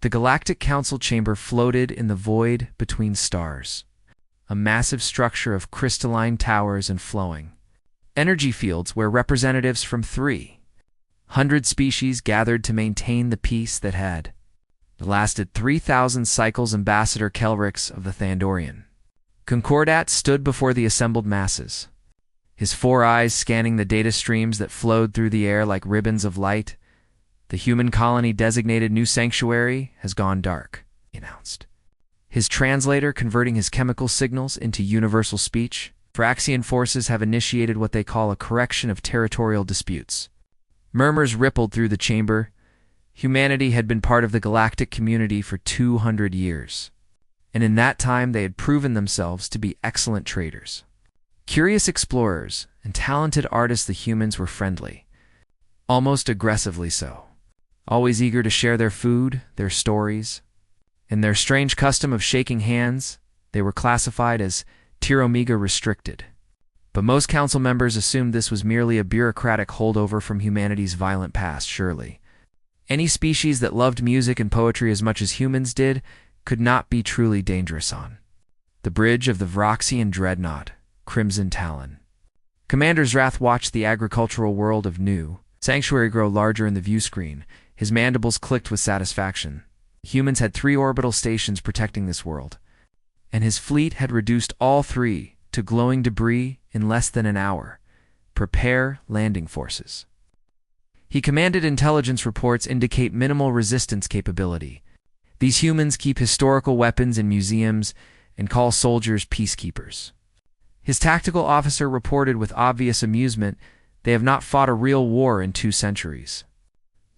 The Galactic Council chamber floated in the void between stars, a massive structure of crystalline towers and flowing energy fields where representatives from 300 species gathered to maintain the peace that had lasted 3,000 cycles. Ambassador Kelrix of the Thandorian Concordat stood before the assembled masses, his 4 eyes scanning the data streams that flowed through the air like ribbons of light. The human colony designated New Sanctuary has gone dark, he announced, his translator converting his chemical signals into universal speech. Varaxian forces have initiated what they call a correction of territorial disputes. Murmurs rippled through the chamber. Humanity had been part of the galactic community for 200 years, and in that time they had proven themselves to be excellent traders. Curious explorers and talented artists, the humans were friendly, almost aggressively so, always eager to share their food, their stories, and their strange custom of shaking hands. They were classified as Tier Omega restricted, but most council members assumed this was merely a bureaucratic holdover from humanity's violent past. Surely, any species that loved music and poetry as much as humans did could not be truly dangerous on the bridge of the Varaxian dreadnought, Crimson Talon. Commander Zrath watched the agricultural world of New Sanctuary grow larger in the view screen. His mandibles clicked with satisfaction. Humans had 3 orbital stations protecting this world, and his fleet had reduced all 3 to glowing debris in less than an hour. Prepare landing forces. He commanded. Intelligence reports indicate minimal resistance capability. These humans keep historical weapons in museums and call soldiers peacekeepers. His tactical officer reported with obvious amusement, they have not fought a real war in 2 centuries.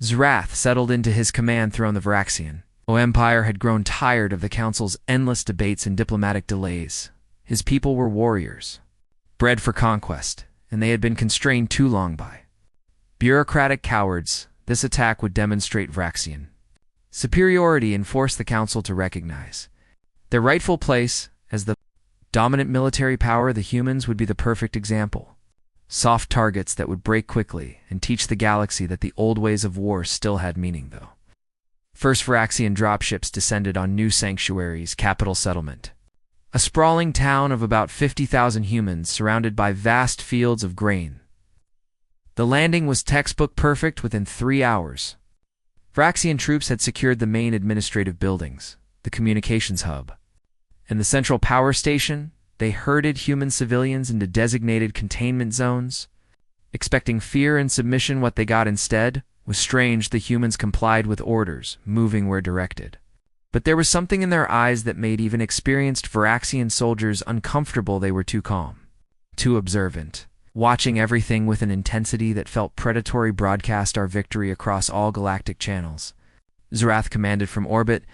Zrath settled into his command throne. The Varaxian Empire had grown tired of the Council's endless debates and diplomatic delays. His people were warriors, bred for conquest, and they had been constrained too long by bureaucratic cowards. This attack would demonstrate Varaxian superiority and force the Council to recognize their rightful place as the dominant military power. The humans would be the perfect example. Soft targets that would break quickly and teach the galaxy that the old ways of war still had meaning, though. First Varaxian dropships descended on New Sanctuary's capital settlement, a sprawling town of about 50,000 humans surrounded by vast fields of grain. The landing was textbook perfect within 3 hours. Varaxian troops had secured the main administrative buildings, the communications hub, and the central power station. They herded human civilians into designated containment zones, expecting fear and submission. What they got instead was strange. The humans complied with orders, moving where directed. But there was something in their eyes that made even experienced Varaxian soldiers uncomfortable. They were too calm, too observant, watching everything with an intensity that felt predatory. Broadcast our victory across all galactic channels. Zrath commanded from orbit.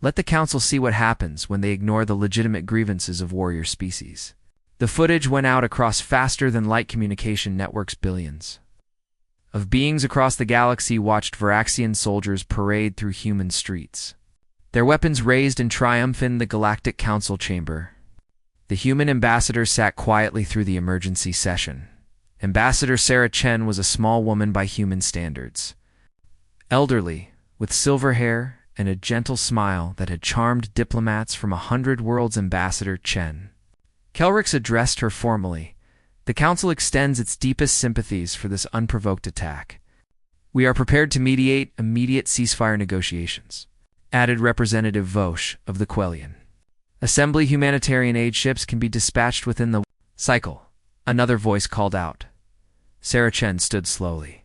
Let the Council see what happens when they ignore the legitimate grievances of warrior species. The footage went out across faster-than-light communication networks. Billions of beings across the galaxy watched Varaxian soldiers parade through human streets, their weapons raised in triumph. In the Galactic Council chamber, the human ambassador sat quietly through the emergency session. Ambassador Sarah Chen was a small woman by human standards, elderly, with silver hair and a gentle smile that had charmed diplomats from 100 worlds. Ambassador Chen Kelrix addressed her formally. The Council extends its deepest sympathies for this unprovoked attack. We are prepared to mediate immediate ceasefire negotiations, added Representative Vosh of the Quellian Assembly. Humanitarian aid ships can be dispatched within the cycle, another voice called out. Sarah Chen stood slowly,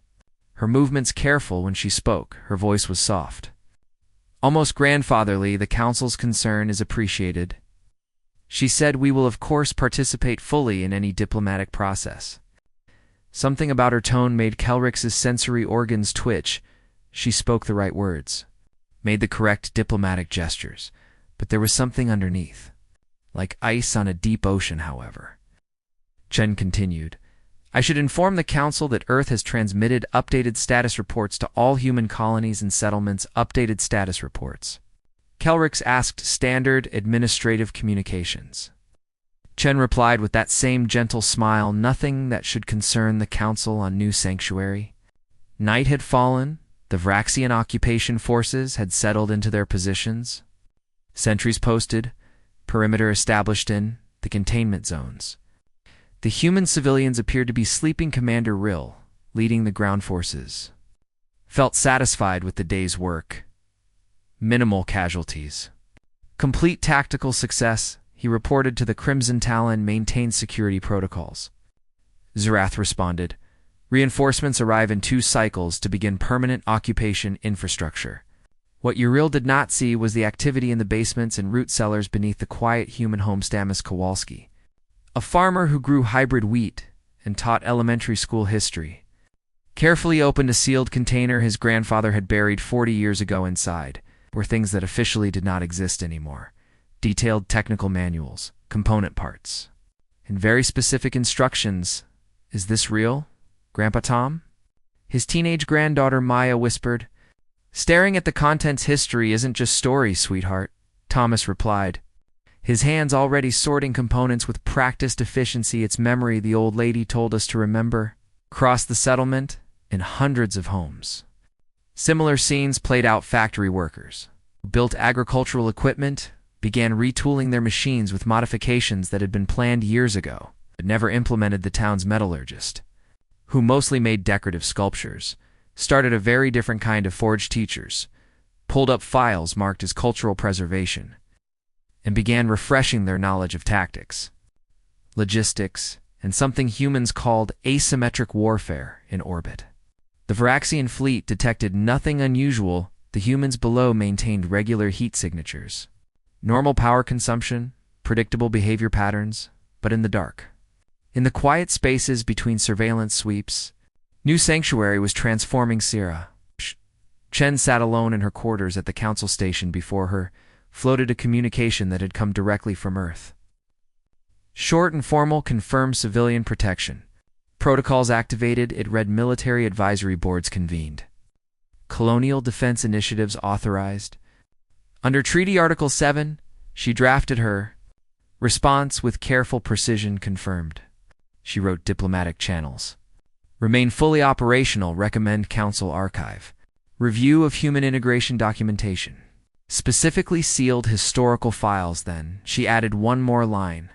her movements careful. When she spoke, her voice was soft, almost grandfatherly. The Council's concern is appreciated, she said. We will of course participate fully in any diplomatic process. Something about her tone made Kelrix's sensory organs twitch. She spoke the right words, made the correct diplomatic gestures, but there was something underneath, like ice on a deep ocean. However, Chen continued, I should inform the Council that Earth has transmitted updated status reports to all human colonies and settlements. Updated status reports, Kelrix asked. Standard administrative communications. Chen replied with that same gentle smile. Nothing that should concern the Council on New Sanctuary. Night had fallen, The Vraxian occupation forces had settled into their positions. Sentries posted, perimeter established in the containment zones. The human civilians appeared to be sleeping. Commander Rill, leading the ground forces, felt satisfied with the day's work. Minimal casualties. Complete tactical success, he reported to the Crimson Talon. Maintained security protocols. Zerath responded, reinforcements arrive in 2 cycles to begin permanent occupation infrastructure. What Uriel did not see was the activity in the basements and root cellars beneath the quiet human home. Stamis Kowalski, a farmer who grew hybrid wheat and taught elementary school history, carefully opened a sealed container his grandfather had buried 40 years ago. Inside were things that officially did not exist anymore. Detailed technical manuals, component parts, and very specific instructions. Is this real, Grandpa Tom? His teenage granddaughter Maya whispered. Staring at the contents. History isn't just stories, sweetheart, Thomas replied, his hands already sorting components with practiced efficiency. It's memory the old lady told us to remember. Across the settlement, in hundreds of homes, similar scenes played out. Factory workers who built agricultural equipment began retooling their machines with modifications that had been planned years ago, but never implemented. The town's metallurgist, who mostly made decorative sculptures, started a very different kind of forge. Teachers pulled up files marked as cultural preservation and began refreshing their knowledge of tactics, logistics, and something humans called asymmetric warfare in orbit. The Vraxian fleet detected nothing unusual. The humans below maintained regular heat signatures, normal power consumption, predictable behavior patterns, but in the dark. In the quiet spaces between surveillance sweeps, new sanctuary was transforming. Sierra Chen sat alone in her quarters at the council station. Before her floated a communication that had come directly from Earth. Short and formal, confirmed civilian protection. Protocols activated. It read military advisory boards convened. Colonial defense initiatives authorized. Under Treaty Article 7, she drafted her response with careful precision. Confirmed. She wrote diplomatic channels. Remain fully operational. Recommend Council archive. Review of human integration documentation. Specifically sealed historical files. Then she added one more line.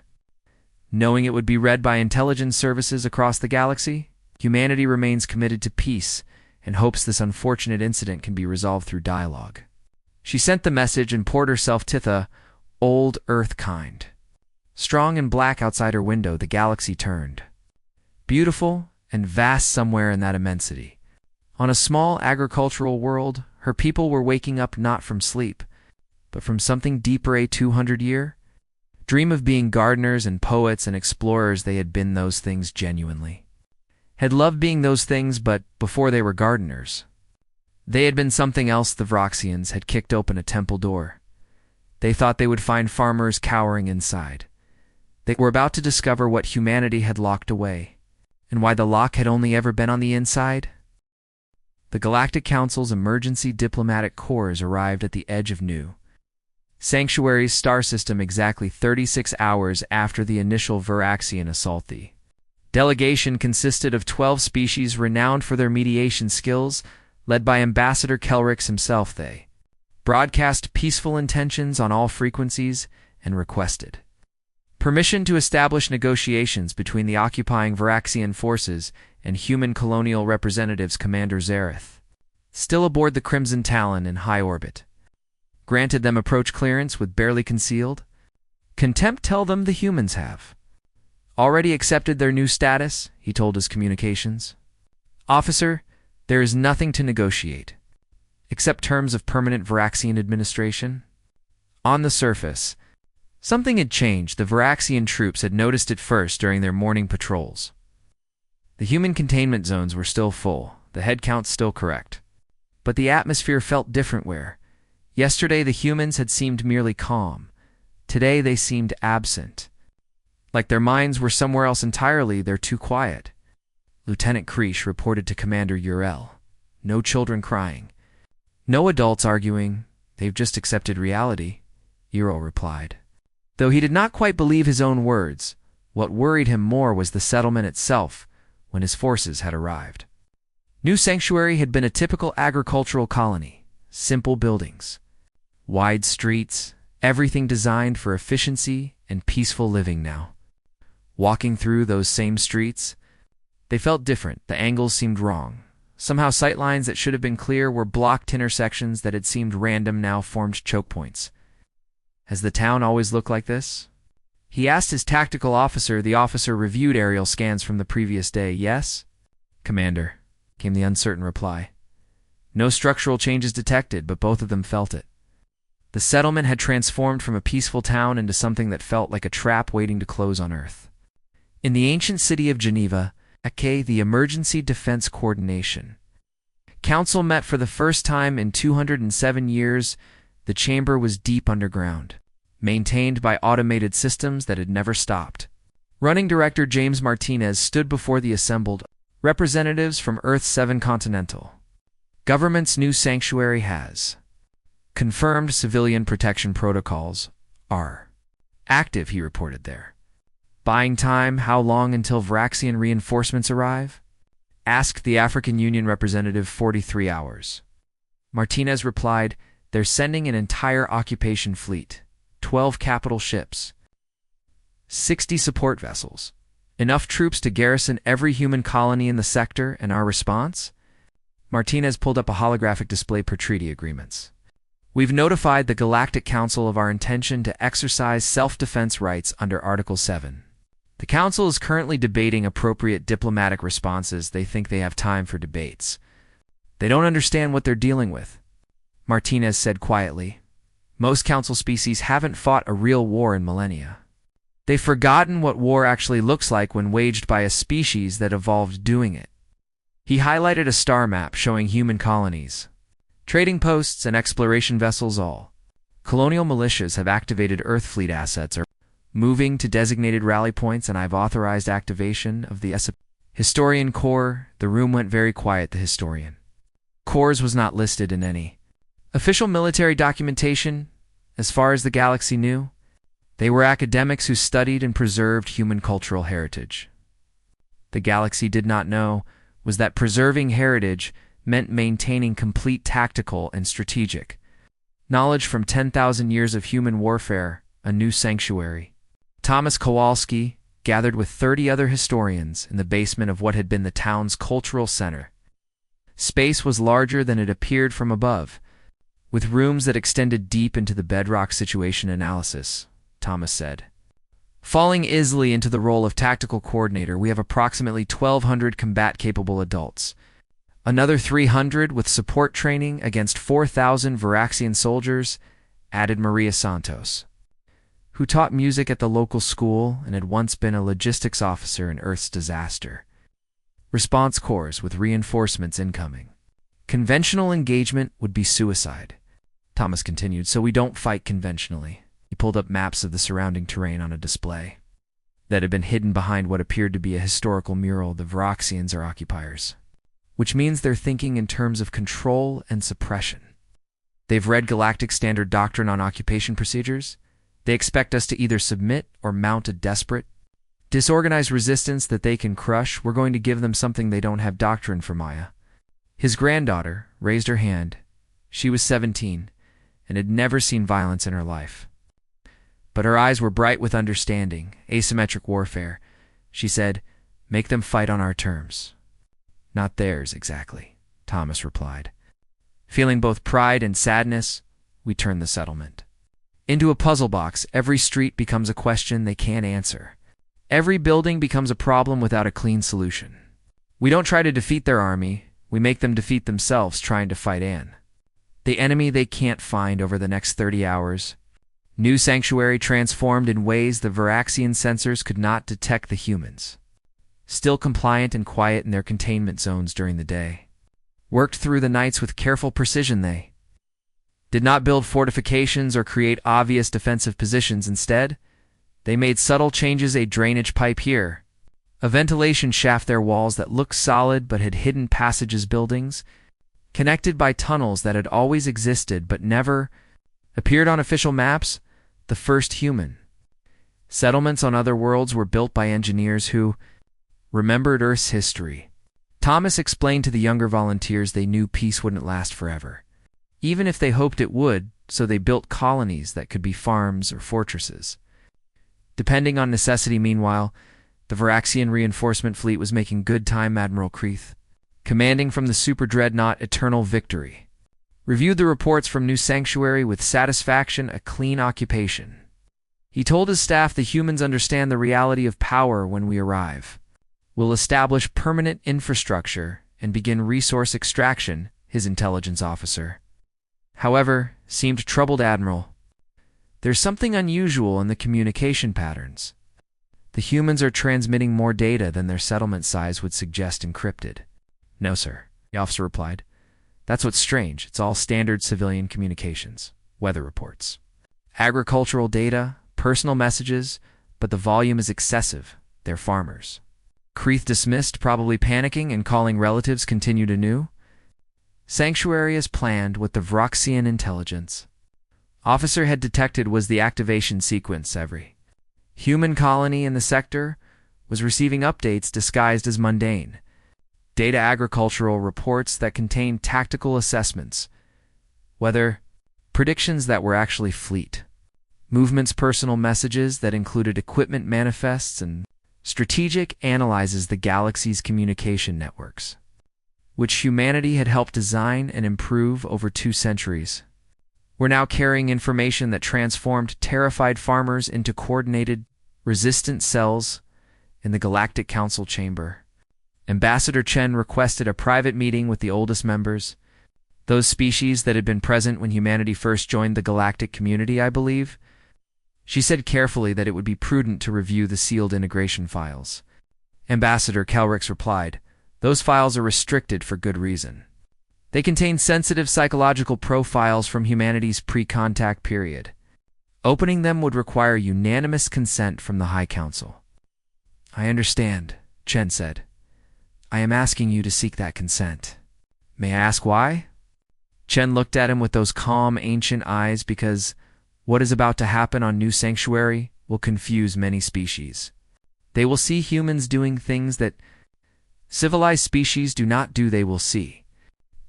Knowing it would be read by intelligence services across the galaxy, humanity remains committed to peace and hopes this unfortunate incident can be resolved through dialogue. She sent the message and poured herself titha, old Earth kind. Strong and black outside her window, the galaxy turned. Beautiful and vast somewhere in that immensity. On a small agricultural world, her people were waking up not from sleep, but from something deeper. A 200-year dream of being gardeners and poets and explorers. They had been those things genuinely. Had loved being those things, but before they were gardeners, they had been something else. The Vraxians had kicked open a temple door. They thought they would find farmers cowering inside. They were about to discover what humanity had locked away, and why the lock had only ever been on the inside. The Galactic Council's emergency diplomatic corps arrived at the edge of New Sanctuary's star system exactly 36 hours after the initial Veraxian assault. The delegation consisted of 12 species renowned for their mediation skills, led by Ambassador Kelrix himself. They broadcast peaceful intentions on all frequencies and requested permission to establish negotiations between the occupying Veraxian forces and human colonial representatives. Commander Zereth, still aboard the Crimson Talon in high orbit, granted them approach clearance with barely concealed contempt. Tell them the humans have already accepted their new status, he told his communications. Officer, there is nothing to negotiate, except terms of permanent Veraxian administration. On the surface, something had changed. The Veraxian troops had noticed it first during their morning patrols. The human containment zones were still full, the head count still correct. But the atmosphere felt different. Where yesterday the humans had seemed merely calm, today they seemed absent. Like their minds were somewhere else entirely. They're too quiet. Lieutenant Kreesh reported to Commander Uriel. No children crying. No adults arguing. They've just accepted reality, Uriel replied. Though he did not quite believe his own words, what worried him more was the settlement itself when his forces had arrived. New Sanctuary had been a typical agricultural colony. Simple buildings, wide streets, everything designed for efficiency and peaceful living now. Walking through those same streets, they felt different. The angles seemed wrong. Somehow sightlines that should have been clear were blocked. Intersections that had seemed random now formed choke points. Has the town always looked like this? He asked his tactical officer. The officer reviewed aerial scans from the previous day. Yes, Commander, came the uncertain reply. No structural changes detected, but both of them felt it. The settlement had transformed from a peaceful town into something that felt like a trap waiting to close on Earth. In the ancient city of Geneva, aka the Emergency Defense Coordination Council met for the first time in 207 years. The chamber was deep underground, maintained by automated systems that had never stopped. Running Director James Martinez stood before the assembled representatives from Earth's 7 continental government's new sanctuary has confirmed civilian protection protocols are active, he reported there. Buying time, how long until Varaxian reinforcements arrive? Asked the African Union representative. 43 hours. Martinez replied, they're sending an entire occupation fleet, 12 capital ships, 60 support vessels, enough troops to garrison every human colony in the sector. And our response? Martinez pulled up a holographic display per treaty agreements. We've notified the Galactic Council of our intention to exercise self-defense rights under Article 7. The Council is currently debating appropriate diplomatic responses. They think they have time for debates. They don't understand what they're dealing with, Martinez said quietly. Most Council species haven't fought a real war in millennia. They've forgotten what war actually looks like when waged by a species that evolved doing it. He highlighted a star map showing human colonies, trading posts, and exploration vessels. All colonial militias have activated Earth fleet assets or moving to designated rally points, and I've authorized activation of the Historian Corps. The room went very quiet. The Historian Corps was not listed in any official military documentation. As far as the galaxy knew, they were academics who studied and preserved human cultural heritage. The galaxy did not know was that preserving heritage meant maintaining complete tactical and strategic knowledge from 10,000 years of human warfare. A new sanctuary. Thomas Kowalski gathered with 30 other historians in the basement of what had been the town's cultural center. Space was larger than it appeared from above, with rooms that extended deep into the bedrock. Situation analysis, Thomas said. Falling easily into the role of tactical coordinator, we have approximately 1,200 combat-capable adults. Another 300 with support training against 4,000 Varaxian soldiers, added Maria Santos, who taught music at the local school and had once been a logistics officer in Earth's disaster response corps with reinforcements incoming. Conventional engagement would be suicide, Thomas continued, so we don't fight conventionally. He pulled up maps of the surrounding terrain on a display that had been hidden behind what appeared to be a historical mural. The Varaxians are occupiers, which means they're thinking in terms of control and suppression. They've read Galactic Standard Doctrine on occupation procedures. They expect us to either submit or mount a desperate, disorganized resistance that they can crush. We're going to give them something they don't have. Doctrine for Maya. His granddaughter raised her hand. She was 17 and had never seen violence in her life. But her eyes were bright with understanding. Asymmetric warfare. She said, make them fight on our terms. Not theirs, exactly, Thomas replied. Feeling both pride and sadness, we turn the settlement into a puzzle box. Every street becomes a question they can't answer. Every building becomes a problem without a clean solution. We don't try to defeat their army. We make them defeat themselves trying to fight the enemy they can't find. Over the next 30 hours, New Sanctuary transformed in ways the Varaxian sensors could not detect. The humans, still compliant and quiet in their containment zones during the day, worked through the nights with careful precision. They did not build fortifications or create obvious defensive positions. Instead, they made subtle changes. A drainage pipe here, a ventilation shaft. Their walls that looked solid but had hidden passages. Buildings connected by tunnels that had always existed but never appeared on official maps. The first human settlements on other worlds were built by engineers who remembered Earth's history. Thomas explained to the younger volunteers they knew peace wouldn't last forever, even if they hoped it would, so they built colonies that could be farms or fortresses. Depending on necessity, meanwhile, the Varaxian reinforcement fleet was making good time. Admiral Kreeth, commanding from the super dreadnought Eternal Victory, reviewed the reports from New Sanctuary with satisfaction, a clean occupation. He told his staff the humans understand the reality of power when we arrive. We'll establish permanent infrastructure and begin resource extraction, his intelligence officer, however, seemed troubled. Admiral, there's something unusual in the communication patterns. The humans are transmitting more data than their settlement size would suggest encrypted. No, sir, the officer replied. That's what's strange. It's all standard civilian communications, weather reports, agricultural data, personal messages, but the volume is excessive. They're farmers. Kreeth dismissed, probably panicking and calling relatives, continued anew. Sanctuary as planned with the Varaxian intelligence. Officer had detected was the activation sequence. Every human colony in the sector was receiving updates disguised as mundane data agricultural reports that contained tactical assessments, weather predictions that were actually fleet movements, personal messages that included equipment manifests, and strategic analyzes the galaxy's communication networks, which humanity had helped design and improve over 2 centuries. We're now carrying information that transformed terrified farmers into coordinated, resistant cells in the Galactic Council chamber. Ambassador Chen requested a private meeting with the oldest members, those species that had been present when humanity first joined the galactic community, I believe. She said carefully that it would be prudent to review the sealed integration files. Ambassador Kelrix replied, those files are restricted for good reason. They contain sensitive psychological profiles from humanity's pre-contact period. Opening them would require unanimous consent from the High Council. I understand, Chen said. I am asking you to seek that consent. May I ask why? Chen looked at him with those calm, ancient eyes because what is about to happen on New Sanctuary will confuse many species. They will see humans doing things that civilized species do not do. They will see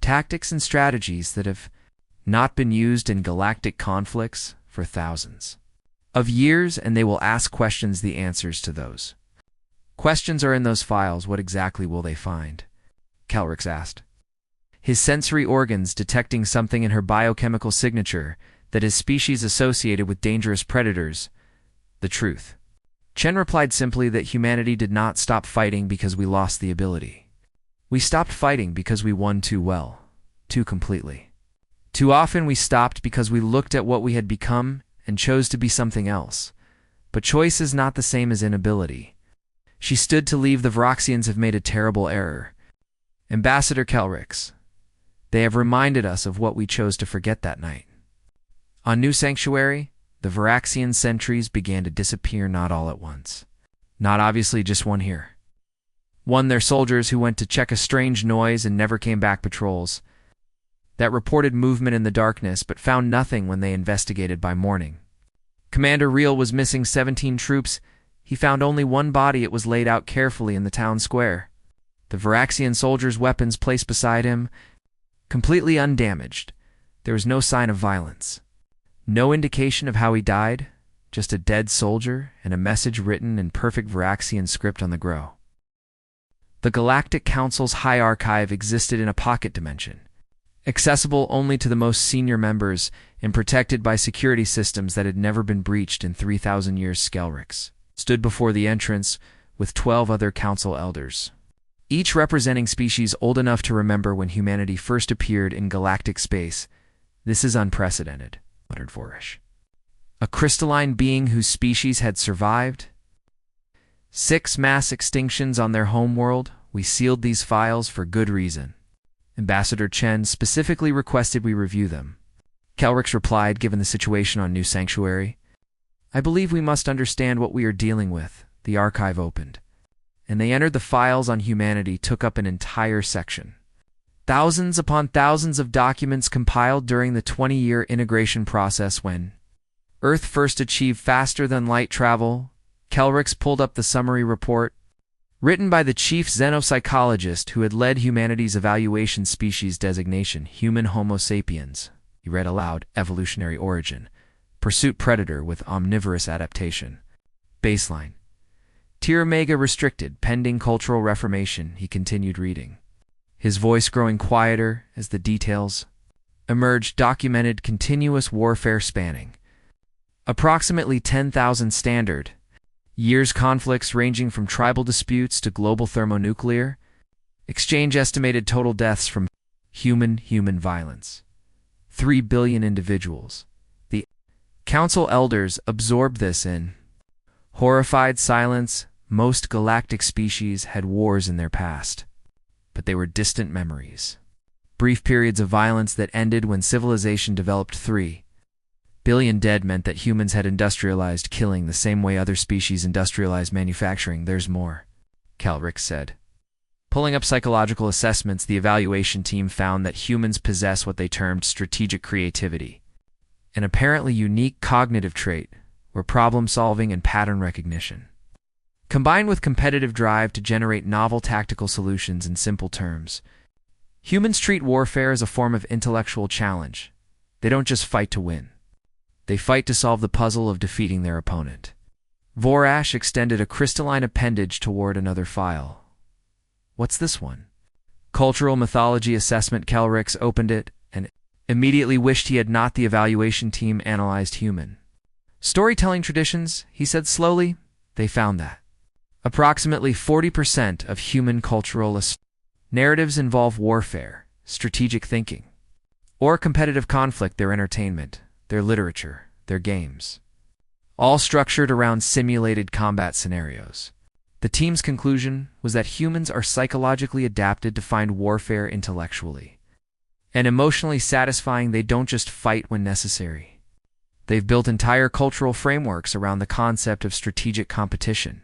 tactics and strategies that have not been used in galactic conflicts for thousands of years, and they will ask questions. The answers to those questions are in those files. What exactly will they find? Kelrix asked, his sensory organs detecting something in her biochemical signature that is species associated with dangerous predators. The truth. Chen replied simply that humanity did not stop fighting because we lost the ability. We stopped fighting because we won too well, too completely. Too often we stopped because we looked at what we had become and chose to be something else. But choice is not the same as inability. She stood to leave. The Varaxians have made a terrible error. Ambassador Kelrix, they have reminded us of what we chose to forget that night. On New Sanctuary, the Varaxian sentries began to disappear, not all at once. Not obviously just one here. One, their soldiers who went to check a strange noise and never came back. Patrols that reported movement in the darkness but found nothing when they investigated by morning. Commander Reel was missing 17 troops. He found only one body. It was laid out carefully in the town square. The Varaxian soldiers' weapons placed beside him, completely undamaged. There was no sign of violence. No indication of how he died, just a dead soldier and a message written in perfect Varaxian script on the grow. The Galactic Council's high archive existed in a pocket dimension, accessible only to the most senior members and protected by security systems that had never been breached in 3,000 years. Skelrix stood before the entrance with 12 other council elders, each representing species old enough to remember when humanity first appeared in galactic space. This is unprecedented, muttered Vorish. A crystalline being whose species had survived? 6 mass extinctions on their homeworld. We sealed these files for good reason. Ambassador Chen specifically requested we review them. Kelrix replied, given the situation on New Sanctuary, I believe we must understand what we are dealing with. The archive opened, and they entered the files on humanity, took up an entire section. Thousands upon thousands of documents compiled during the 20-year integration process when Earth first achieved faster-than-light travel. Kelrix pulled up the summary report, Written by the chief xenopsychologist who had led humanity's evaluation species designation, human Homo sapiens. He read aloud, evolutionary origin. Pursuit predator with omnivorous adaptation. Baseline. Tier Omega restricted, pending cultural reformation, he continued reading. His voice growing quieter as the details emerged, documented continuous warfare spanning approximately 10,000 standard years, conflicts ranging from tribal disputes to global thermonuclear exchange, estimated total deaths from human violence. 3 billion individuals. The council elders absorbed this in horrified silence. Most galactic species had wars in their past, but they were distant memories. Brief periods of violence that ended when civilization developed. 3 billion dead meant that humans had industrialized killing the same way other species industrialized manufacturing. There's more, Calric said. Pulling up psychological assessments, the evaluation team found that humans possess what they termed strategic creativity, an apparently unique cognitive trait where problem-solving and pattern recognition, combined with competitive drive to generate novel tactical solutions. In simple terms, humans treat warfare as a form of intellectual challenge. They don't just fight to win. They fight to solve the puzzle of defeating their opponent. Vorash extended a crystalline appendage toward another file. What's this one? Cultural mythology assessment. Calrix opened it and immediately wished he had not. The evaluation team analyzed human storytelling traditions, he said slowly. They found that approximately 40% of human cultural narratives involve warfare, strategic thinking, or competitive conflict. Their entertainment, their literature, their games, all structured around simulated combat scenarios. The team's conclusion was that humans are psychologically adapted to find warfare intellectually and emotionally satisfying. They don't just fight when necessary. They've built entire cultural frameworks around the concept of strategic competition.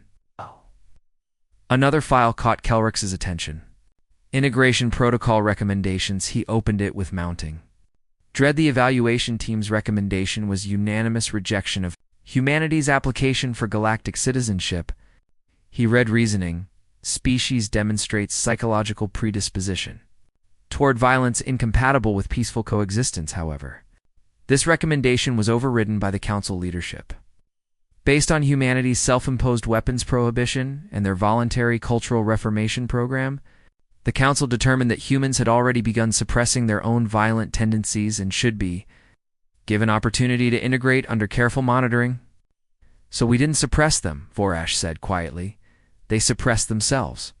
Another file caught Kelrix's attention. Integration protocol recommendations. He opened it with mounting dread. The evaluation team's recommendation was unanimous rejection of humanity's application for galactic citizenship. He read reasoning. Species demonstrates psychological predisposition toward violence incompatible with peaceful coexistence. However, this recommendation was overridden by the council leadership. Based on humanity's self-imposed weapons prohibition and their voluntary cultural reformation program, the council determined that humans had already begun suppressing their own violent tendencies and should be given opportunity to integrate under careful monitoring. So we didn't suppress them, Vorash said quietly. They suppressed themselves.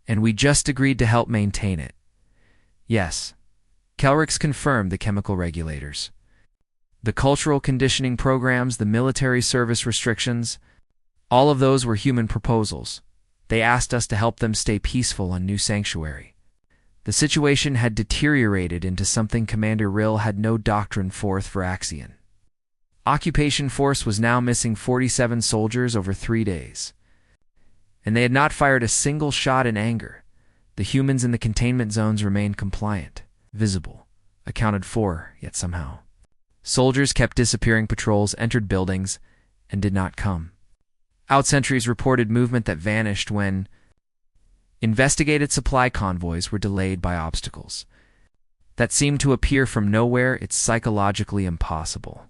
And we just agreed to help maintain it. Yes. Kelrix confirmed the chemical regulators, the cultural conditioning programs, the military service restrictions, all of those were human proposals. They asked us to help them stay peaceful on New Sanctuary. The situation had deteriorated into something Commander Rill had no doctrine for Varaxian. Occupation Force was now missing 47 soldiers over 3 days. And they had not fired a single shot in anger. The humans in the containment zones remained compliant, visible, accounted for, yet somehow soldiers kept disappearing. Patrols entered buildings and did not come out. Sentries reported movement that vanished when investigated. Supply convoys were delayed by obstacles that seemed to appear from nowhere. It's psychologically impossible.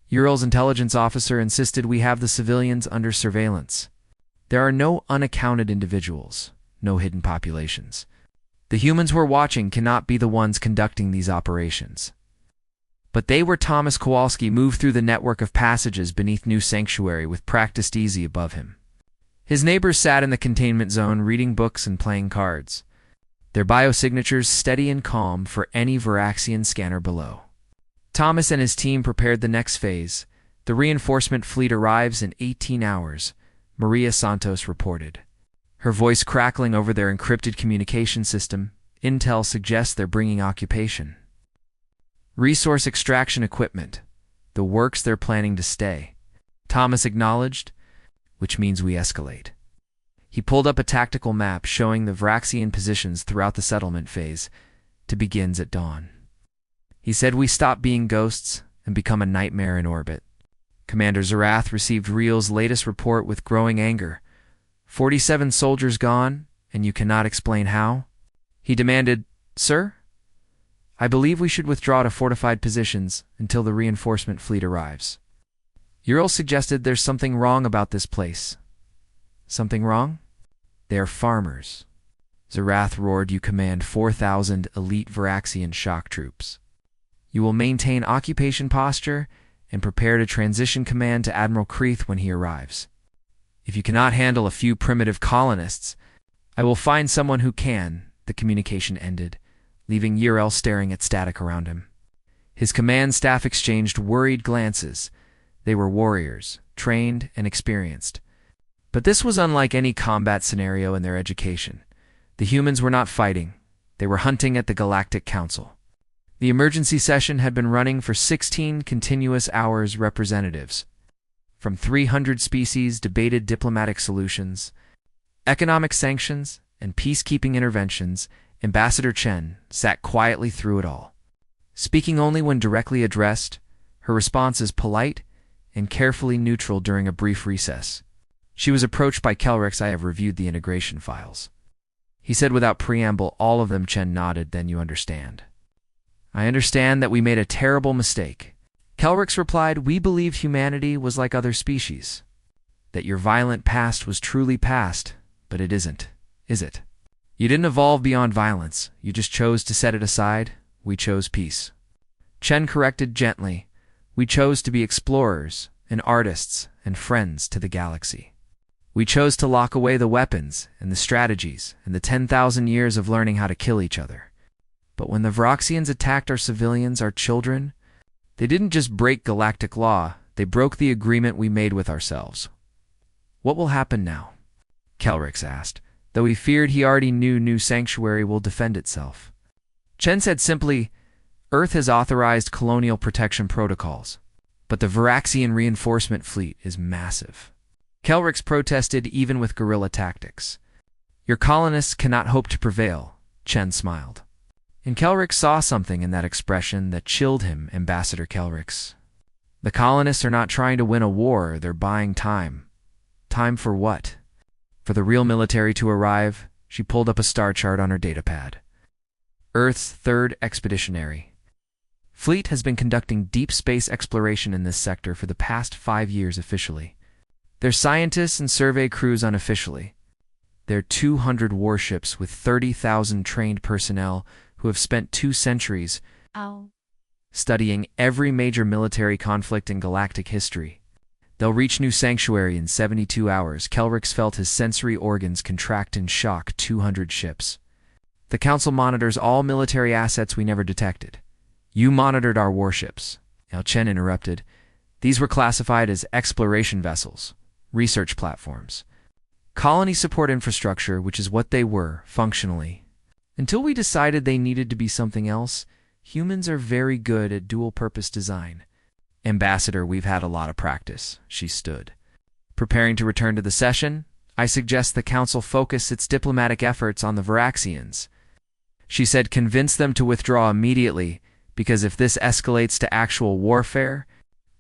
Ural's intelligence officer insisted we have the civilians under surveillance. There are no unaccounted individuals, no hidden populations. The humans we're watching cannot be the ones conducting these operations. But they were. Thomas Kowalski moved through the network of passages beneath New Sanctuary with practiced easy above him. His neighbors sat in the containment zone reading books and playing cards, their biosignatures steady and calm for any Varaxian scanner below. Thomas and his team prepared the next phase. The reinforcement fleet arrives in 18 hours, Maria Santos reported, her voice crackling over their encrypted communication system. Intel suggests they're bringing occupation resource extraction equipment, the works they're planning to stay. Thomas acknowledged, which means we escalate. He pulled up a tactical map showing the Varaxian positions throughout the settlement phase to begins at dawn. He said we stop being ghosts and become a nightmare in orbit. Commander Zarath received Real's latest report with growing anger. 47 soldiers gone, and you cannot explain how? He demanded. Sir? I believe we should withdraw to fortified positions until the reinforcement fleet arrives. Ural suggested there's something wrong about this place. Something wrong? They are farmers. Zarath roared. You command 4,000 elite Varaxian shock troops. You will maintain occupation posture and prepare to transition command to Admiral Kreeth when he arrives. If you cannot handle a few primitive colonists, I will find someone who can. The communication ended, leaving Yrel staring at static around him. His command staff exchanged worried glances. They were warriors, trained and experienced. But this was unlike any combat scenario in their education. The humans were not fighting. They were hunting at the Galactic Council. The emergency session had been running for 16 continuous hours. Representatives from 300 species debated diplomatic solutions, economic sanctions, and peacekeeping interventions. Ambassador Chen sat quietly through it all, speaking only when directly addressed, her responses polite and carefully neutral. During a brief recess, she was approached by Kelrix. I have reviewed the integration files, he said without preamble. All of them. Chen nodded. Then you understand. I understand that we made a terrible mistake. Kelrix replied. We believed humanity was like other species, that your violent past was truly past, but it isn't, is it? You didn't evolve beyond violence. You just chose to set it aside. We chose peace. Chen corrected gently. We chose to be explorers and artists and friends to the galaxy. We chose to lock away the weapons and the strategies and the 10,000 years of learning how to kill each other. But when the Varaxians attacked our civilians, our children, they didn't just break galactic law, they broke the agreement we made with ourselves. What will happen now? Kelrix asked, though he feared he already knew. New sanctuary will defend itself. Chen said simply, Earth has authorized colonial protection protocols, but the Varaxian reinforcement fleet is massive. Kelrix protested. Even with guerrilla tactics, your colonists cannot hope to prevail. Chen smiled, and Kelrix saw something in that expression that chilled him. Ambassador Kelrix, the colonists are not trying to win a war, they're buying time. Time for what? For the real military to arrive. She pulled up a star chart on her datapad. Earth's 3rd Expeditionary Fleet has been conducting deep space exploration in this sector for the past 5 years officially. Their scientists and survey crews unofficially. Their 200 warships with 30,000 trained personnel who have spent 2 centuries studying every major military conflict in galactic history. They'll reach New Sanctuary in 72 hours. Kelrix felt his sensory organs contract in shock. 200 ships. The Council monitors all military assets we never detected. You monitored our warships. Now Chen interrupted. These were classified as exploration vessels, research platforms, colony support infrastructure, which is what they were, functionally. Until we decided they needed to be something else. Humans are very good at dual-purpose design. Ambassador, we've had a lot of practice. She stood, preparing to return to the session. I suggest the Council focus its diplomatic efforts on the Varaxians. She said, convince them to withdraw immediately, because if this escalates to actual warfare,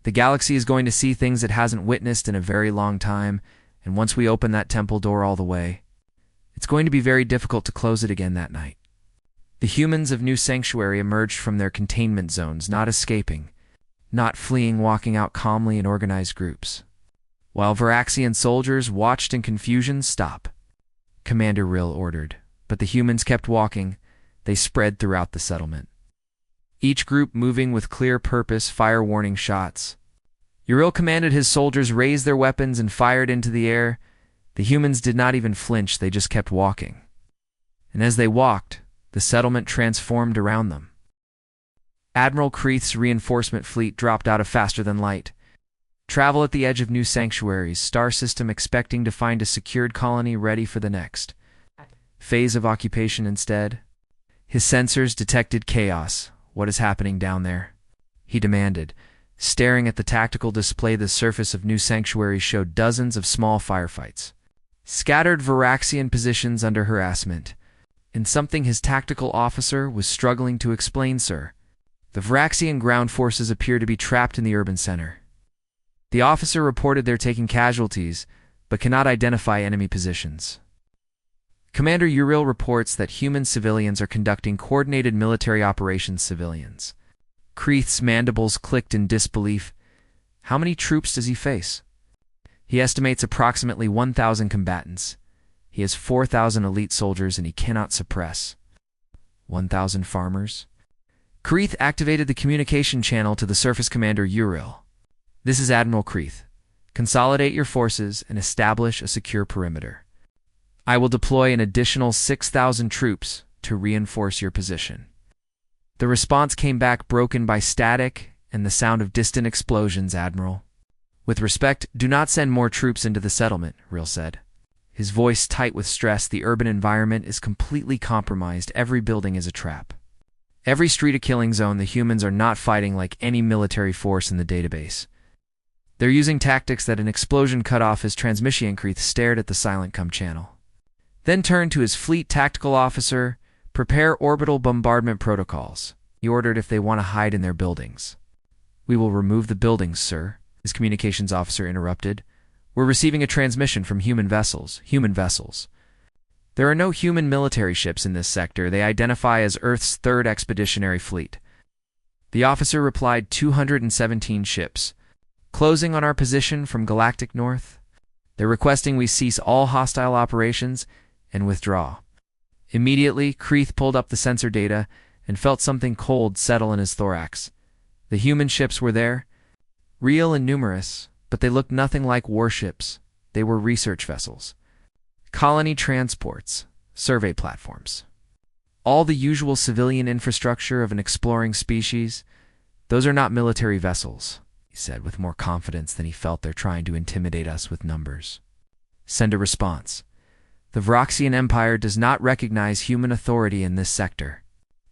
the galaxy is going to see things it hasn't witnessed in a very long time, and once we open that temple door all the way, it's going to be very difficult to close it again that night. The humans of New Sanctuary emerged from their containment zones, not escaping, not fleeing, walking out calmly in organized groups. While Varaxian soldiers watched in confusion. Stop, Commander Rill ordered, but the humans kept walking. They spread throughout the settlement, each group moving with clear purpose. Fire warning shots. Uriel commanded his soldiers raise their weapons and fired into the air. The humans did not even flinch, they just kept walking. And as they walked, the settlement transformed around them. Admiral Kreeth's reinforcement fleet dropped out of faster than light. Travel at the edge of New Sanctuary's star system, expecting to find a secured colony ready for the next phase of occupation. Instead, his sensors detected chaos. What is happening down there? He demanded, staring at the tactical display. The surface of New Sanctuary showed dozens of small firefights, scattered Varaxian positions under harassment, and something his tactical officer was struggling to explain. Sir, the Varaxian ground forces appear to be trapped in the urban center. The officer reported they're taking casualties, but cannot identify enemy positions. Commander Uriel reports that human civilians are conducting coordinated military operations. Civilians. Kreeth's mandibles clicked in disbelief. How many troops does he face? He estimates approximately 1,000 combatants. He has 4,000 elite soldiers and he cannot suppress 1,000 farmers. Kreeth activated the communication channel to the surface commander Uriel. This is Admiral Kreeth. Consolidate your forces and establish a secure perimeter. I will deploy an additional 6,000 troops to reinforce your position. The response came back broken by static and the sound of distant explosions, Admiral. With respect, do not send more troops into the settlement, Uriel said. His voice tight with stress. The urban environment is completely compromised. Every building is a trap. Every street a killing zone. The humans are not fighting like any military force in the database. They're using tactics that an explosion cut off his transmission. Kreeth stared at the silent com channel. Then turned to his fleet tactical officer. Prepare orbital bombardment protocols. He ordered if they want to hide in their buildings. We will remove the buildings, sir, his communications officer interrupted. We're receiving a transmission from human vessels. Human vessels. There are no human military ships in this sector. They identify as Earth's 3rd Expeditionary Fleet. The officer replied, 217 ships. Closing on our position from Galactic North. They're requesting we cease all hostile operations and withdraw. Immediately, Kreeth pulled up the sensor data and felt something cold settle in his thorax. The human ships were there, real and numerous, but they looked nothing like warships. They were research vessels. Colony transports, survey platforms. All the usual civilian infrastructure of an exploring species. Those are not military vessels, he said with more confidence than he felt. They're trying to intimidate us with numbers. Send a response. The Varaxian Empire does not recognize human authority in this sector.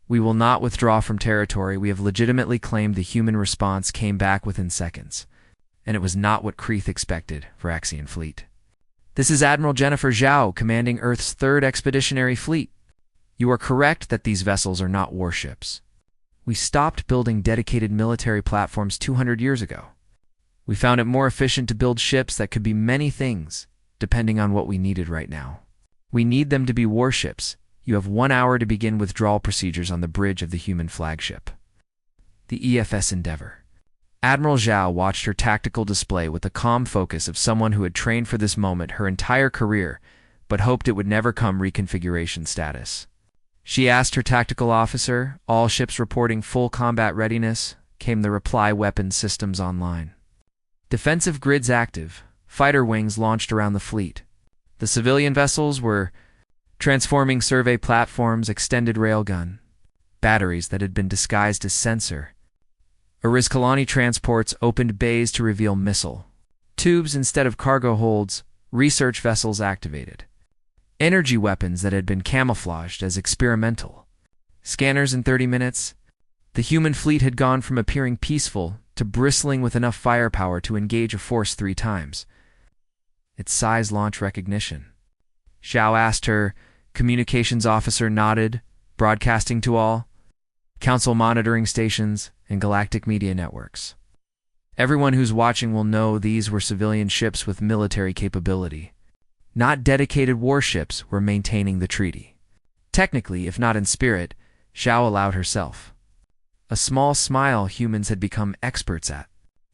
We will not withdraw from territory. We have legitimately claimed. The human response came back within seconds. And it was not what Kreeth expected. Varaxian Fleet. This is Admiral Jennifer Zhao, commanding Earth's 3rd Expeditionary Fleet. You are correct that these vessels are not warships. We stopped building dedicated military platforms 200 years ago. We found it more efficient to build ships that could be many things, depending on what we needed right now. We need them to be warships. You have 1 hour to begin withdrawal procedures on the bridge of the human flagship. The EFS Endeavor. Admiral Zhao watched her tactical display with the calm focus of someone who had trained for this moment her entire career, but hoped it would never come. Reconfiguration status. She asked her tactical officer. All ships reporting full combat readiness. Came the reply. Weapons systems online. Defensive grids active. Fighter wings launched around the fleet. The civilian vessels were transforming survey platforms. Extended railgun. Batteries that had been disguised as sensor. Arizkalani transports opened bays to reveal missile tubes instead of cargo holds. Research vessels activated. Energy weapons that had been camouflaged as experimental. Scanners in 30 minutes. The human fleet had gone from appearing peaceful to bristling with enough firepower to engage a force 3 times. Its size launch recognition. Zhao asked her. Communications officer nodded, broadcasting to all council monitoring stations and galactic media networks. Everyone who's watching will know these were civilian ships with military capability. Not dedicated warships were maintaining the treaty. Technically, if not in spirit, Zhao allowed herself a small smile. Humans had become experts at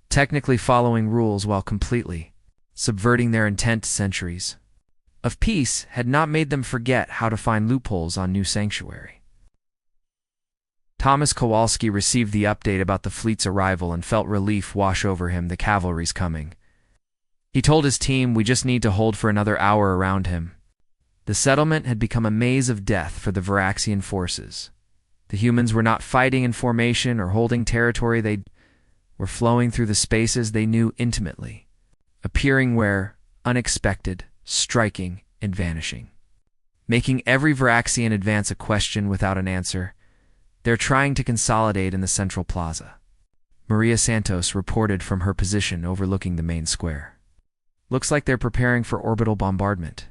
technically following rules while completely subverting their intent. Centuries of peace had not made them forget how to find loopholes on new sanctuary. Thomas Kowalski received the update about the fleet's arrival and felt relief wash over him. The cavalry's coming. He told his team, we just need to hold for another hour around him. The settlement had become a maze of death for the Varaxian forces. The humans were not fighting in formation or holding territory. They were flowing through the spaces they knew intimately, appearing where unexpected, striking, and vanishing, making every Varaxian advance a question without an answer. They're trying to consolidate in the central plaza. Maria Santos reported from her position overlooking the main square. Looks like they're preparing for orbital bombardment.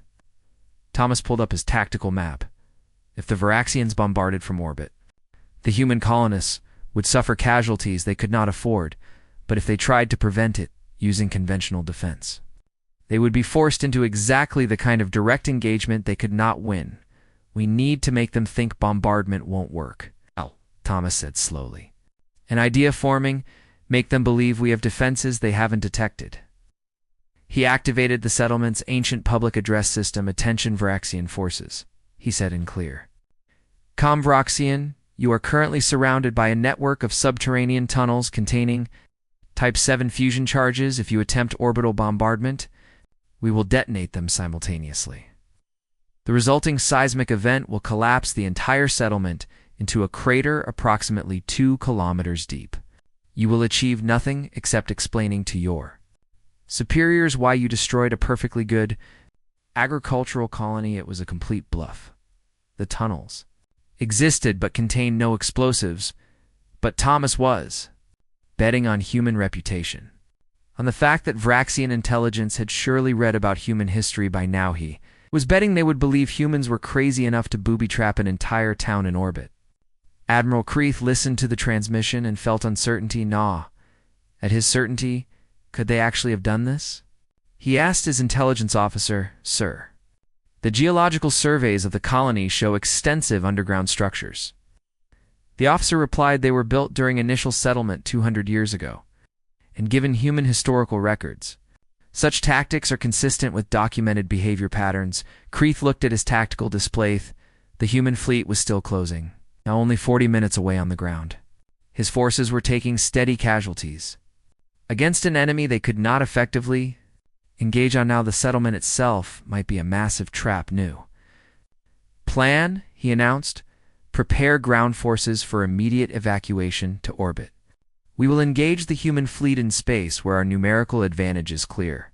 Thomas pulled up his tactical map. If the Varaxians bombarded from orbit, the human colonists would suffer casualties they could not afford, but if they tried to prevent it using conventional defense, They would be forced into exactly the kind of direct engagement they could not win. We need to make them think bombardment won't work. Oh, Thomas said slowly. An idea forming, make them believe we have defenses they haven't detected. He activated the settlement's ancient public address system, Attention Varaxian Forces, he said in clear. Varaxian, you are currently surrounded by a network of subterranean tunnels containing Type 7 fusion charges. If you attempt orbital bombardment, we will detonate them simultaneously. The resulting seismic event will collapse the entire settlement into a crater approximately 2 kilometers deep. You will achieve nothing except explaining to your superiors why you destroyed a perfectly good agricultural colony. It was a complete bluff. The tunnels existed but contained no explosives, but Thomas was betting on human reputation. On the fact that Varaxian intelligence had surely read about human history by now. He was betting they would believe humans were crazy enough to booby-trap an entire town in orbit. Admiral Kreith listened to the transmission and felt uncertainty gnaw at his certainty. Could they actually have done this? He asked his intelligence officer, Sir, the geological surveys of the colony show extensive underground structures. The officer replied they were built during initial settlement 200 years ago, and given human historical records, such tactics are consistent with documented behavior patterns. Kreith looked at his tactical display. The human fleet was still closing, now only 40 minutes away on the ground. His forces were taking steady casualties against an enemy they could not effectively engage on. Now the settlement itself might be a massive trap. New plan, he announced. Prepare ground forces for immediate evacuation to orbit. We will engage the human fleet in space where our numerical advantage is clear.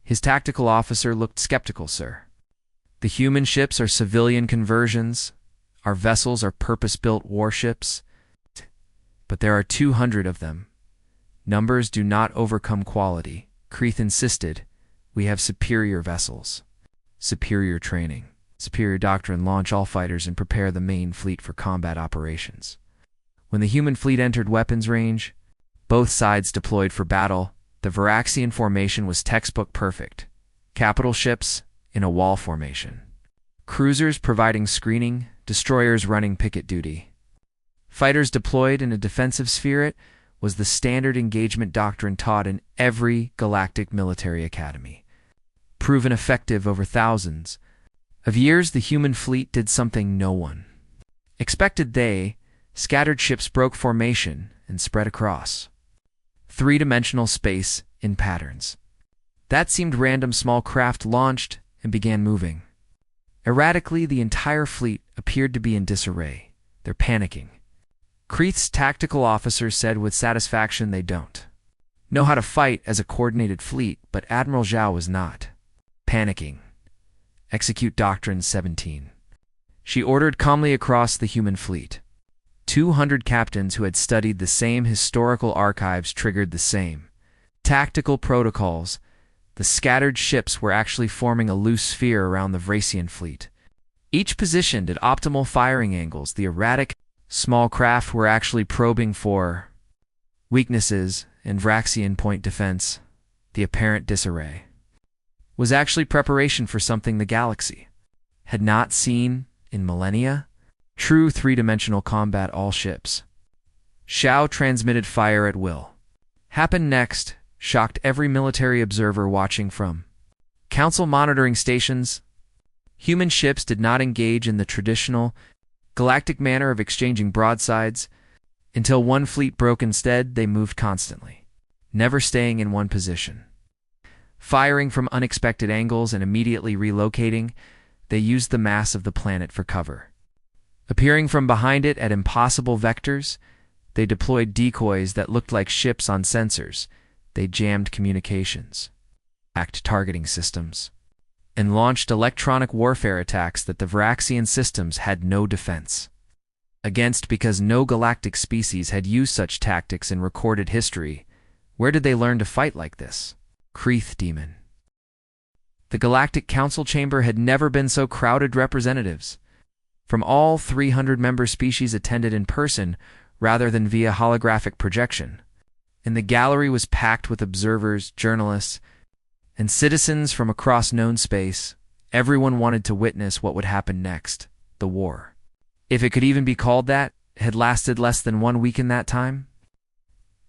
His tactical officer looked skeptical. Sir, the human ships are civilian conversions. Our vessels are purpose-built warships. But there are 200 of them. Numbers do not overcome quality. Kreith insisted. We have superior vessels, superior training, superior doctrine. Launch all fighters and prepare the main fleet for combat operations. When the human fleet entered weapons range, both sides deployed for battle. The Varaxian formation was textbook perfect. Capital ships in a wall formation. Cruisers providing screening, destroyers running picket duty. Fighters deployed in a defensive sphere. It was the standard engagement doctrine taught in every galactic military academy. Proven effective over thousands of years, the human fleet did something no one expected. They scattered ships broke formation and spread across three-dimensional space in patterns. That seemed random. Small craft launched and began moving. Erratically, the entire fleet appeared to be in disarray. They're panicking. Kreith's tactical officer said with satisfaction they don't know how to fight as a coordinated fleet, but Admiral Zhao was not panicking. Execute Doctrine 17. She ordered calmly across the human fleet. 200 captains who had studied the same historical archives triggered the same tactical protocols. The scattered ships were actually forming a loose sphere around the Varaxian fleet, each positioned at optimal firing angles. The erratic small craft were actually probing for weaknesses in Varaxian point defense. The apparent disarray was actually preparation for something the galaxy had not seen in millennia. True three-dimensional combat. All ships. Zhao transmitted fire at will. Happened next shocked every military observer watching from council monitoring stations. Human ships did not engage in the traditional galactic manner of exchanging broadsides until one fleet broke. Instead, they moved constantly, never staying in one position. Firing from unexpected angles and immediately relocating, they used the mass of the planet for cover. Appearing from behind it at impossible vectors, they deployed decoys that looked like ships on sensors. They jammed communications, hacked targeting systems, and launched electronic warfare attacks that the Varaxian systems had no defense against because no galactic species had used such tactics in recorded history. Where did they learn to fight like this? Kreith Demon. The Galactic Council chamber had never been so crowded. Representatives from all 300-member species attended in person rather than via holographic projection, and the gallery was packed with observers, journalists, and citizens from across known space, everyone wanted to witness what would happen next, the war. If it could even be called that, had lasted less than 1 week in that time.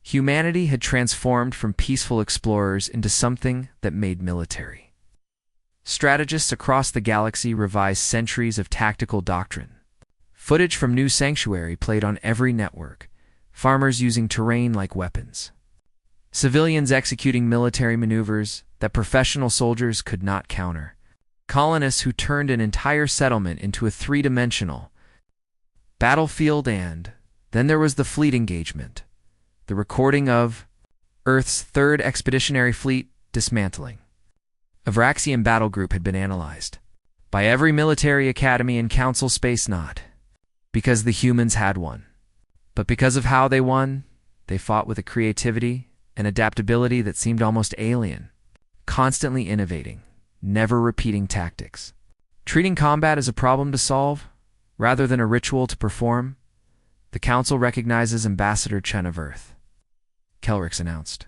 Humanity had transformed from peaceful explorers into something that made military. Strategists across the galaxy revised centuries of tactical doctrine. Footage from New Sanctuary played on every network, farmers using terrain like weapons. Civilians executing military maneuvers that professional soldiers could not counter. Colonists who turned an entire settlement into a three-dimensional battlefield, and then there was the fleet engagement, the recording of Earth's third expeditionary fleet dismantling. A Vraxian battle group had been analyzed by every military academy and council space, not because the humans had won, but because of how they won. They fought with a creativity and adaptability that seemed almost alien, constantly innovating, never repeating tactics, treating combat as a problem to solve rather than a ritual to perform. The council recognizes Ambassador Chen of Earth, Kelrix announced.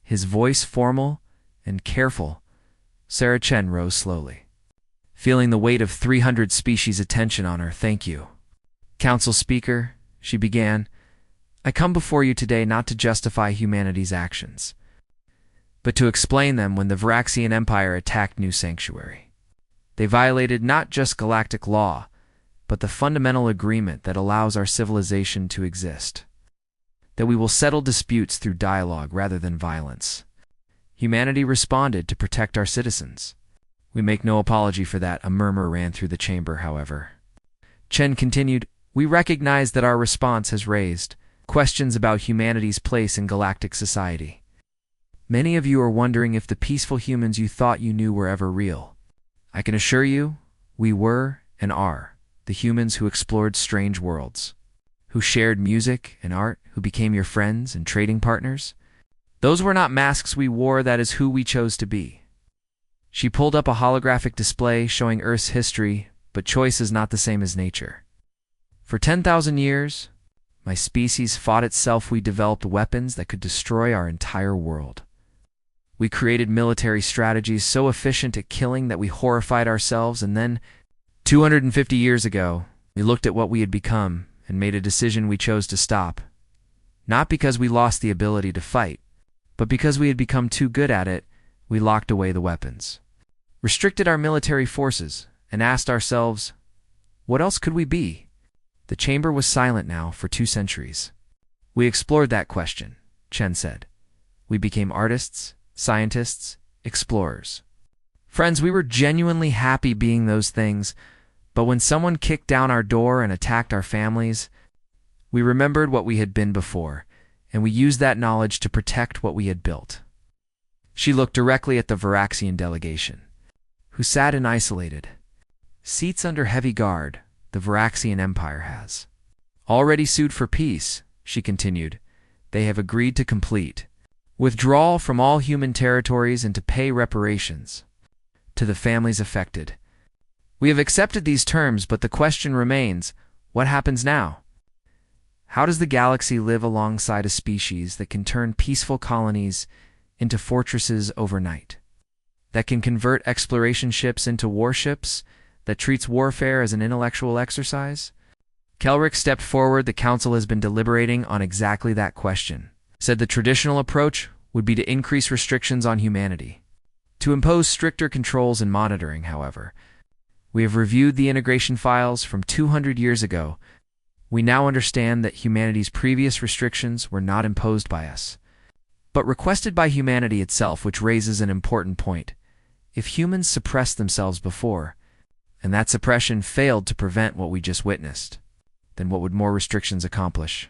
His voice formal and careful. Sarah Chen rose slowly, feeling the weight of 300 species' attention on her. Thank you, Council Speaker, she began. I come before you today not to justify humanity's actions, but to explain them. When the Vraxian Empire attacked New Sanctuary, they violated not just galactic law, but the fundamental agreement that allows our civilization to exist, that we will settle disputes through dialogue rather than violence. Humanity responded to protect our citizens. We make no apology for that. A murmur ran through the chamber, however. Chen continued, we recognize that our response has raised questions about humanity's place in galactic society. Many of you are wondering if the peaceful humans you thought you knew were ever real. I can assure you, we were and are the humans who explored strange worlds, who shared music and art, who became your friends and trading partners. Those were not masks we wore, that is who we chose to be. She pulled up a holographic display showing Earth's history, but choice is not the same as nature. For 10,000 years, my species fought itself. We developed weapons that could destroy our entire world. We created military strategies so efficient at killing that we horrified ourselves, and then 250 years ago, we looked at what we had become and made a decision. We chose to stop, not because we lost the ability to fight, but because we had become too good at it. We locked away the weapons, restricted our military forces, and asked ourselves, what else could we be? The chamber was silent now for 2 centuries. We explored that question, Chen said. We became artists, scientists, explorers. Friends, we were genuinely happy being those things, but when someone kicked down our door and attacked our families, we remembered what we had been before, and we used that knowledge to protect what we had built. She looked directly at the Vraxian delegation, who sat in isolated seats under heavy guard. The Vraxian Empire has already sued for peace, she continued. They have agreed to complete withdrawal from all human territories and to pay reparations to the families affected. We have accepted these terms, but the question remains, what happens now? How does the galaxy live alongside a species that can turn peaceful colonies into fortresses overnight, that can convert exploration ships into warships, that treats warfare as an intellectual exercise? Kelrick stepped forward. The council has been deliberating on exactly that question. Said the traditional approach would be to increase restrictions on humanity, to impose stricter controls and monitoring. However, we have reviewed the integration files from 200 years ago. We now understand that humanity's previous restrictions were not imposed by us, but requested by humanity itself, which raises an important point. If humans suppressed themselves before, and that suppression failed to prevent what we just witnessed, then what would more restrictions accomplish?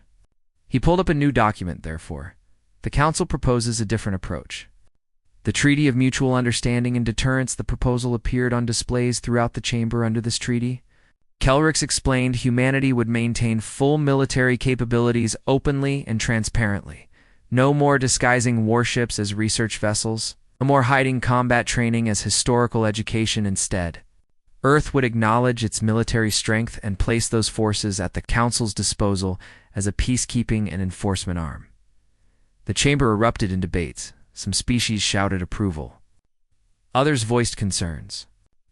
He pulled up a new document, therefore. The Council proposes a different approach. The Treaty of Mutual Understanding and Deterrence. The proposal appeared on displays throughout the chamber. Under this treaty, Kelrix explained, humanity would maintain full military capabilities openly and transparently. No more disguising warships as research vessels, no more hiding combat training as historical education. Instead, Earth would acknowledge its military strength and place those forces at the Council's disposal as a peacekeeping and enforcement arm. The chamber erupted in debates. Some species shouted approval. Others voiced concerns,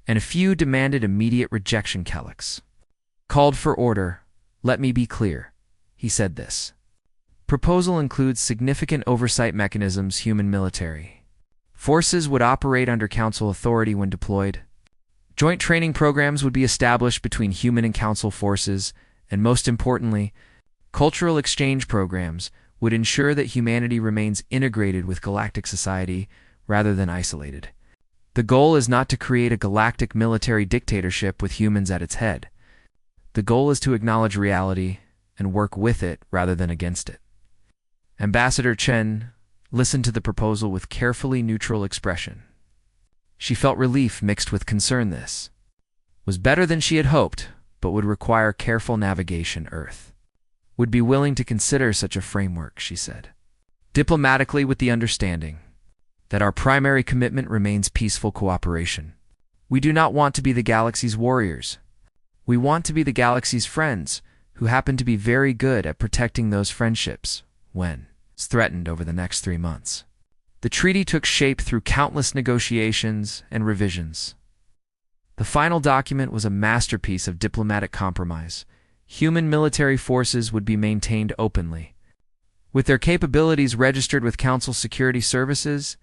and a few demanded immediate rejection. Calyx called for order. Let me be clear, he said this. Proposal includes significant oversight mechanisms. Human military forces would operate under Council authority when deployed. Joint training programs would be established between human and Council forces, and most importantly, cultural exchange programs would ensure that humanity remains integrated with galactic society rather than isolated. The goal is not to create a galactic military dictatorship with humans at its head. The goal is to acknowledge reality and work with it rather than against it. Ambassador Chen listened to the proposal with carefully neutral expression. She felt relief mixed with concern. This was better than she had hoped, but would require careful navigation. Earth would be willing to consider such a framework, she said, diplomatically, with the understanding that our primary commitment remains peaceful cooperation. We do not want to be the galaxy's warriors. We want to be the galaxy's friends, who happen to be very good at protecting those friendships when threatened. Over the next 3 months, the treaty took shape through countless negotiations and revisions. The final document was a masterpiece of diplomatic compromise. Human military forces would be maintained openly, with their capabilities registered with Council security services,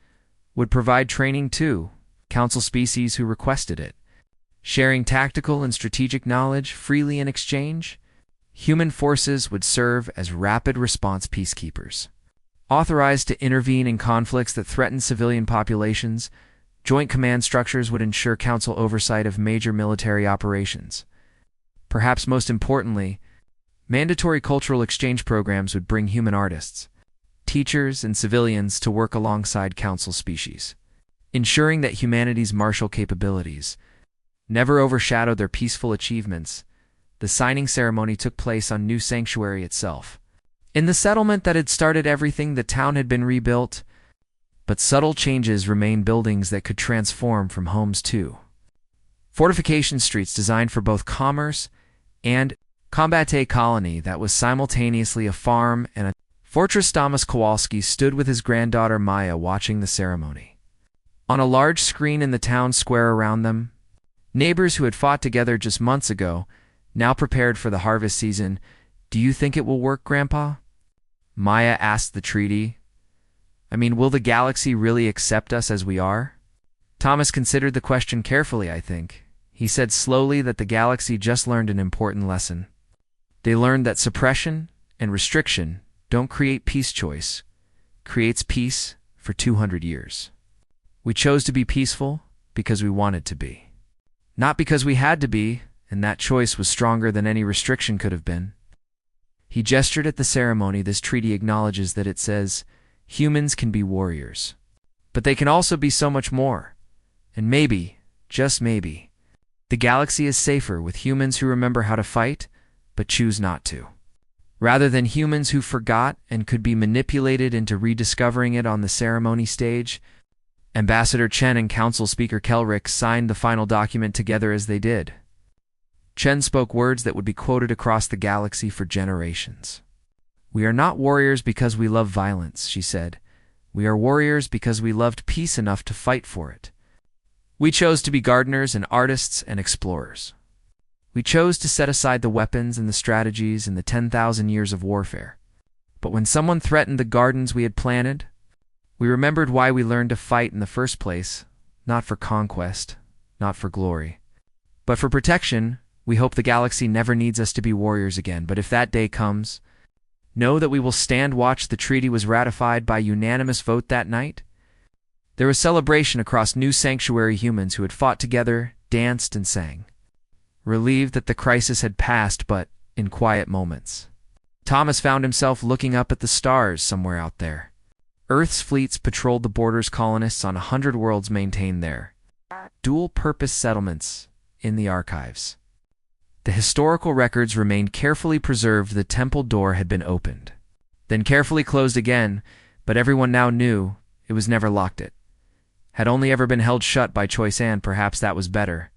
would provide training to Council species who requested it, sharing tactical and strategic knowledge freely in exchange. Human forces would serve as rapid response peacekeepers, authorized to intervene in conflicts that threaten civilian populations. Joint command structures would ensure Council oversight of major military operations. Perhaps most importantly, mandatory cultural exchange programs would bring human artists, teachers, and civilians to work alongside Council species, ensuring that humanity's martial capabilities never overshadowed their peaceful achievements. The signing ceremony took place on New Sanctuary itself. In the settlement that had started everything, the town had been rebuilt, but subtle changes remained. Buildings that could transform from homes to fortification streets designed for both commerce and combat. A colony that was simultaneously a farm and a fortress. Thomas Kowalski stood with his granddaughter Maya watching the ceremony. On a large screen in the town square around them, neighbors who had fought together just months ago now prepared for the harvest season. Do you think it will work, Grandpa? Maya asked the treaty. I mean, will the galaxy really accept us as we are? Thomas considered the question carefully. I think, he said slowly, that the galaxy just learned an important lesson. They learned that suppression and restriction don't create peace. Choice creates peace. For 200 years, we chose to be peaceful because we wanted to be, not because we had to be, and that choice was stronger than any restriction could have been. He gestured at the ceremony. This treaty acknowledges that. It says, humans can be warriors, but they can also be so much more. And maybe, just maybe, the galaxy is safer with humans who remember how to fight, but choose not to, rather than humans who forgot and could be manipulated into rediscovering it. On the ceremony stage, Ambassador Chen and Council Speaker Kelrick signed the final document together. As they did, Chen spoke words that would be quoted across the galaxy for generations. We are not warriors because we love violence, she said. We are warriors because we loved peace enough to fight for it. We chose to be gardeners and artists and explorers. We chose to set aside the weapons and the strategies and the 10,000 years of warfare. But when someone threatened the gardens we had planted, we remembered why we learned to fight in the first place, not for conquest, not for glory, but for protection. We hope the galaxy never needs us to be warriors again, but if that day comes, know that we will stand watch. The treaty was ratified by unanimous vote that night. There was celebration across New Sanctuary. Humans who had fought together danced and sang, relieved that the crisis had passed. But in quiet moments, Thomas found himself looking up at the stars somewhere out there. Earth's fleets patrolled the borders. Colonists on 100 worlds maintained their dual-purpose settlements in the archives. The historical records remained carefully preserved. The temple door had been opened, then carefully closed again, but everyone now knew it was never locked. It had only ever been held shut by choice, and perhaps that was better.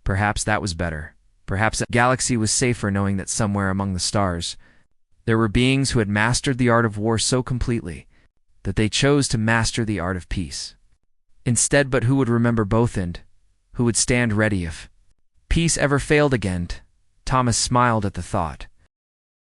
Perhaps that was better. Perhaps the galaxy was safer knowing that somewhere among the stars there were beings who had mastered the art of war so completely that they chose to master the art of peace. Instead, but who would remember both and who would stand ready if peace ever failed again? Thomas smiled at the thought.